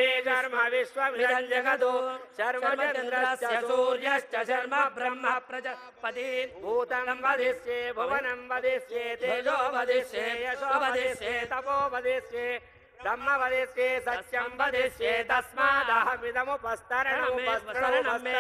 पृथिवी शर्म विश्वमिदं जगतो शर्म चन्द्रस्य सूर्यश्च शर्म ब्रह्म प्रजापति भूतं वदिष्ये भुवनं वदिष्ये तेजो वदिष्ये यशो वदिष्ये तपो वदिष्ये ब्रह्म वदिष्ये सत्यं वदिष्ये तस्मादहमिदमुपस्तरणं मे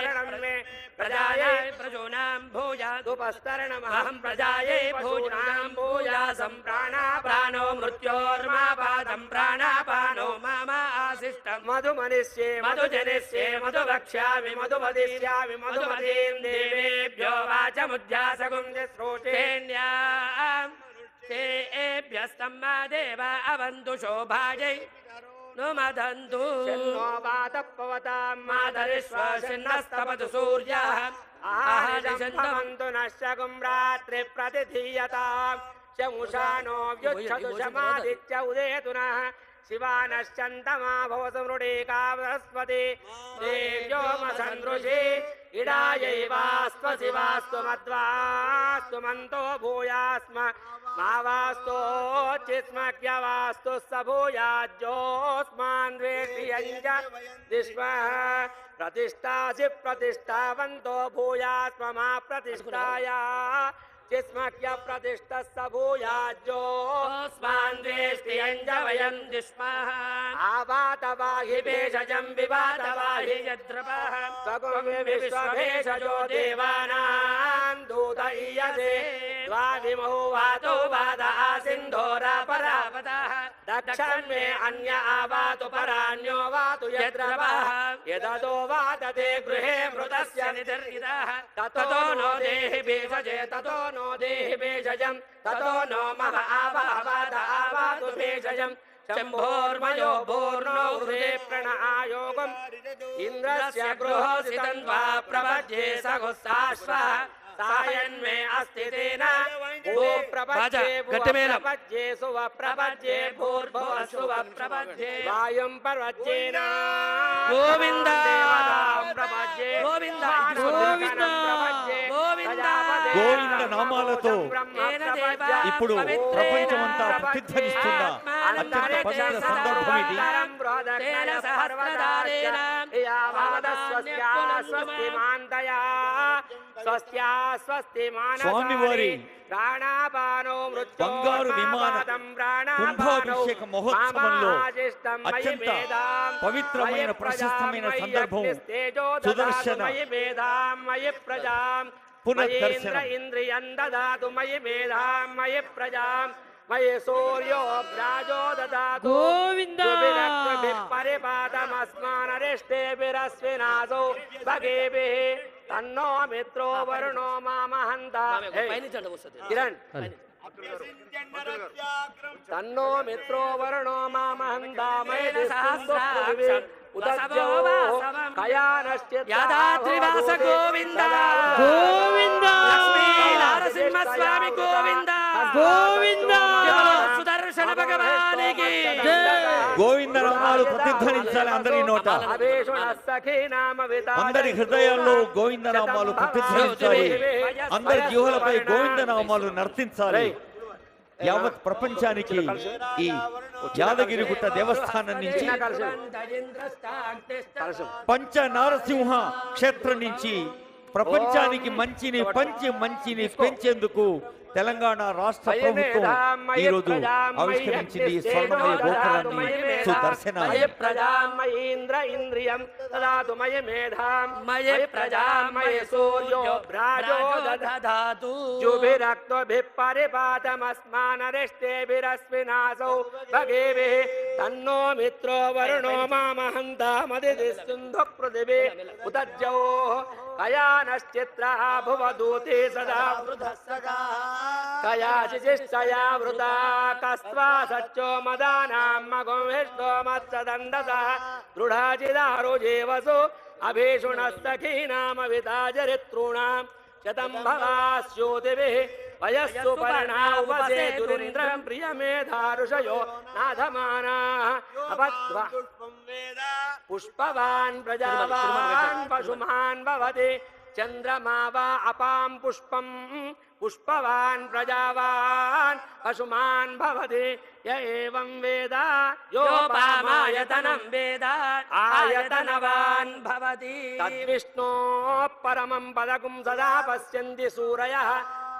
प्रजायै प्रजूनां भूयादुपस्तरणमहं प्रजायै भूनां भूयासं प्राणापानो मृत्योर्मापादं प्राणापानो मामाशिष्टं मधुमनिष्ये मधुजनिष्ये मधुवक्ष्यामि मधुमदिष्यामि मधुमतीं देवेभ्यो वाचमुद्यासगुं श्रोतेऽन्याम् तेभ्यस्तम्मा देवा अवन्तु शोभायै नुमदन्तु शन्नो वातपवतां मातरिश्वसिन्नस्तपतु सूर्यः आहरिषन्तमन्तु नश्यगुं रात्रिप्रतिधीयतां शमुषानो व्युच्छतु शमादित्य उदेतु नः शिवानश्चन्तमा भवतु मृडेका बृहस्पति देव्योमसन्दृशि इडायैवास्त्व शिवास्तु मध्वास्तु मन्तो भूयास्म मावास्तोच्चिस्मज्ञवास्तु स भूयाज्योऽस्मान् द्वेष्यञ्च दिष्मः प्रतिष्ठासि प्रतिष्ठावन्तो भूयास्म मा प्रतिष्ठाया चिस्मज्ञ प्रतिष्ठस्स भूयाज्योऽस्मान् द्वेष्यञ्च वयं दिष्मः आवातवाहि भेषजं विवातवाहि यद्रपः स्वगुं विश्वभेषजो देवानां दूत ईयसे द्वाविमौ वातो वादः सिन्धोरापरापतः दक्षं मे अन्य आवातु परान्यो वातु यद्रपः यदतो वातते गृहे मृतस्य निदर्हितः ततो नो देहि भेषजे ततो नो देहि भेषजं ततो नो मह आवाद आवातु भेषजं शम्भोर्मयो भूर्णो हृदे प्रणआयोगम् इन्द्रस्य गृहोसितं वा प्रपद्ये सघुस्साश्वः सायन्मे अस्ति तेन भू प्रपद्ये प्रपद्ये सुव प्रपद्ये भूर्भुवः सुव प्रपद्ये वायुं प्रपद्येन गोविन्द प्रपद्ये गोविन्द गोविन्द గోవింద నామాలతో ఇప్పుడు ప్రపంచమంతా ప్రతిధ్వనిస్తున్న అత్యంత పవిత్ర సందర్భం ఇది. స్వామివారి బంగారు విమాన కుంభాభిషేక మహోత్సవంలో అత్యంత పవిత్రమైన ప్రశస్తమైన సందర్భం సుదర్శన పునర్దర్శన. ఇంద్రియం దదాతు మయి మేధాం మయి ప్రజాం మయి సూర్యో భ్రాజో దదాతు గోవింద పరిపాతమస్మానరిష్టేభిరస్వినాసౌ భగేభిః తన్నో మిత్రో వరుణో మామహంతా కిరణ్ తన్నో మిత్రో వరుణో మామహంతా యాదాద్రివాస గోవింద గోవింద లక్ష్మీ నరసింహ స్వామి గోవింద గోవింద సుదర్శన భగవానికి గోవింద నామాలు ప్రతిధ్వనించాలి అందరి నోట, అందరి హృదయాల్లో గోవింద నామాలు ప్రతిధ్వనించాలి, అందరి జీవులపై గోవింద నామాలు నర్తించాలి. యావత్ ప్రపంచానికి ఈ యాదగిరిగుట్ట దేవస్థానం నుంచి పంచ నారసింహ క్షేత్రం నుంచి ప్రపంచానికి మంచిని పంచి మంచిని పెంచేందుకు తెలంగాణ రాష్ట్ర ప్రభుత్వం ఈ రోజు ఆవిష్కరించింది స్వర్ణమయ గోపురాన్ని సుదర్శనాన్ని. ఇంద్ర ఇంద్రియం దదాతు మయ మేధాం మయ ప్రజాం మయ సూర్యో భ్రాజో దదాతు జుభిరక్తభిః పరిపాతమస్మానరిష్టేభిరస్వినాసౌ భగేభిః తన్నో మిత్రో వరుణో మామహంతామదితిస్తుంధు పృథివీ ఉదజ్జౌ కయానశ్చిత్రః భువదూతే సదా వృధస్సగా కయాచిశిష్టయా వృతా కస్త్వా సచ్చో మదానాం మగం విష్ణో మత్సదండసః దృఢాచిదారో జీవసు అభీషుణస్తఖీనామవితాచరితॄణాం శతం భవాస్యోతిభిః వయస్సు పర్ణా ఉపసేతురింద్రం ప్రియమేధారుషయో నాధమానాః అపద్వ పుష్పవాన్ ప్రజావాన్ పశుమాన్ భవతి చంద్రమా వా అపాం పుష్పం पुष्पवान् प्रजावान् पशुमान् भवति य एवं वेद योपामायतनं वेद आयतनवान् भवति तद्विष्णोः परमं पदकं सदा पश्यन्ति सूरयः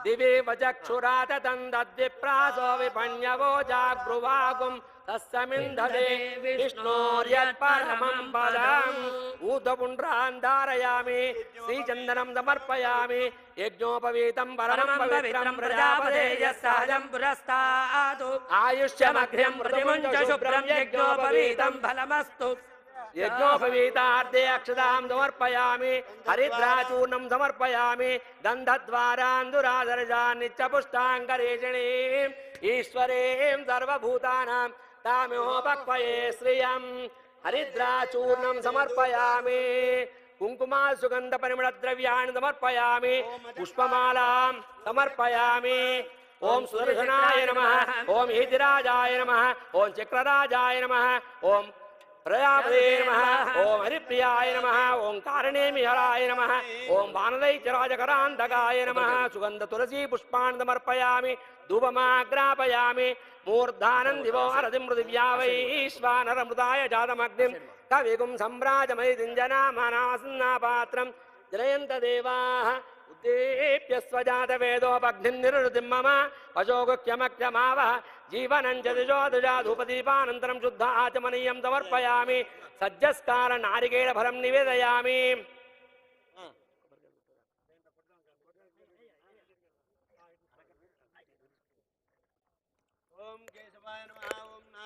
दिवि वचक्षुरात तद्विप्रासो विपण्यवो जागृवागुं तस्मिन्धते विष्णोर्यत्परमं पदम् ऊर्ध्वपुण्ड्रान् धारयामि श्रीचन्दनं समर्पयामि यज्ञोपवीतं परमं पवित्रं प्रजापतेः सहजं पुरस्तात् आयुष्यमग्र्यं प्रतिमुञ्च शुभ्रं यज्ञोपवीतं फलमस्तु यज्ञोपवीतार्थे अक्षतां समर्पयामि हरिद्राचूर्णं समर्पयामि गन्धद्वारान्दुरादर्शान् नित्यपुष्टाङ्गरेषिणीम् ईश्वरीं सर्वभूतानां ताम्योपक्वये श्रियं हरिद्राचूर्णं समर्पयामि कुङ्कुमा सुगन्धपरिमळद्रव्याणि समर्पयामि पुष्पमालां समर्पयामि ओम सुदर्शनाय नमः ओम हितिराजाय नमः ओम चक्रराजाय नमः ओम प्रजापते नमः ओम हरिप्रियाय नमः ओम कारणेमिहराय नमः ओम वानरैचराजकरान्तकाय नमः सुगंध तुलसी पुष्पान् समर्पयामि धूपमाग्रापयामि मूर्धानं दिवो हरतिं पृथिव्या वैश्वानरमृताय जातमग्निं कविगुं सम्राजमयिञ्जनामानासन्नापात्रं जलयन्त देवाः उद्दीप्य स्वजातवेदोपग्निं निरुतिं मम पशोगुख्यमख्यमावः जीवनं च दिशोदुजाधूपदीपानन्तरं शुद्ध आचमनीयं समर्पयामि सज्जस्कार नारिकेलफलं निवेदयामि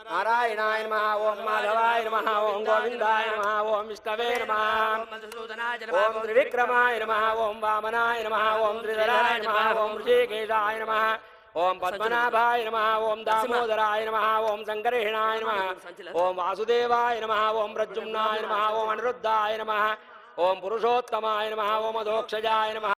नारायणाय नमः ओम माधवाय नमः ओम गोविंदाय नमः ओम विष्णवे नमः ओम त्रिविक्रमाय नमः ओम वामनाय नमः ओम त्रिधराय नमः ओम ऋषिकेशाय नमः ओम पद्मनाभाय नमः ओम दामोदराय नमः ओम संकर्षणाय नमः ओम वासुदेवाय नमः ओम प्रद्युम्नाय नमः ओम अनिरुद्धाय नमः ओम पुरुषोत्तमाय नमः ओम अधोक्षजाय नमः